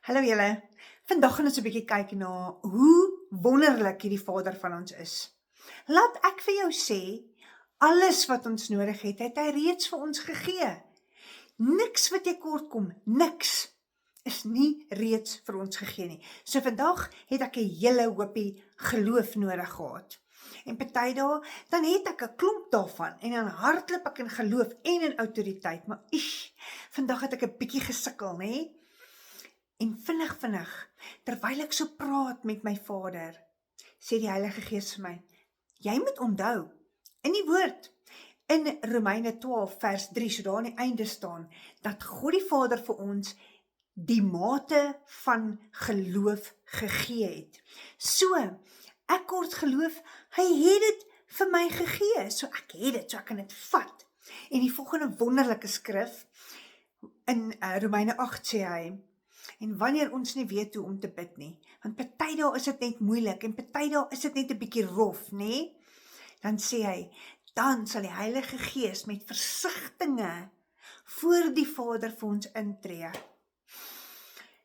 Hallo julle. Vandag gaan ons 'n bietjie kyk na hoe wonderlik hierdie Vader van ons is. Laat ek vir jou sê, alles wat ons nodig het, het hy reeds vir ons gegee. Niks wat jy kort kom, niks is nie reeds vir ons gegee nie. So vandag het ek 'n hele hoopie geloof nodig gehad. En party dae, dan het ek 'n klomp daarvan en dan hardloop ek in geloof en in autoriteit, maar vandag het ek 'n bietjie gesukkel, nê? En vinnig, terwyl ek so praat met my Vader, sê die Heilige Gees vir my, jy moet onthou, in die woord, in Romeine 12 vers 3, so daar aan die einde staan, dat God die Vader vir ons die mate van geloof gegee het. So, ek kort geloof, hy het dit vir my gegee, so ek het dit, so ek kan dit vat. En die volgende wonderlike skrif, in Romeine 8 sê hy, en wanneer ons nie weet hoe om te bid nie, want party dae is dit net moeilik, en party dae is dit net 'n bietjie rof, nê? Dan sê hy, dan sal die Heilige Gees met versigtinge voor die Vader vir ons intree.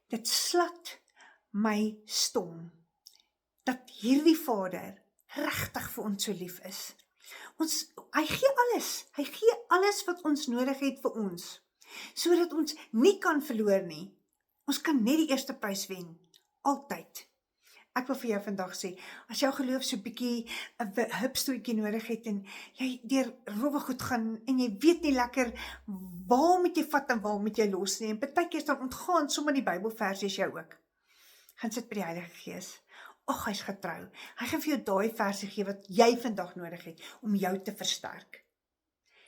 Dit slat my stom, dat hierdie Vader regtig vir ons so lief is. Hy gee alles wat ons nodig het vir ons, sodat ons nie kan verloor nie. Ons kan net die eerste prys wen, altyd. Ek wil vir jou vandag sê, as jou geloof so bietjie 'n hupstootjie nodig het en jy deur rowwe goed gaan en jy weet nie lekker waar moet jy vat en waar moet jy los nie, en partykeer dan ontgaan sommer die Bybelversies jou ook. Gaan sit by die Heilige Gees. Ag, hy's getrou. Hy gaan vir jou daai versie gee wat jy vandag nodig het om jou te versterk.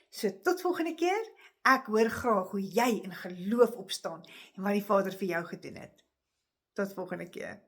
So tot volgende keer. Ek hoor graag hoe jy in geloof opstaan en wat die Vader vir jou gedoen het. Tot volgende keer.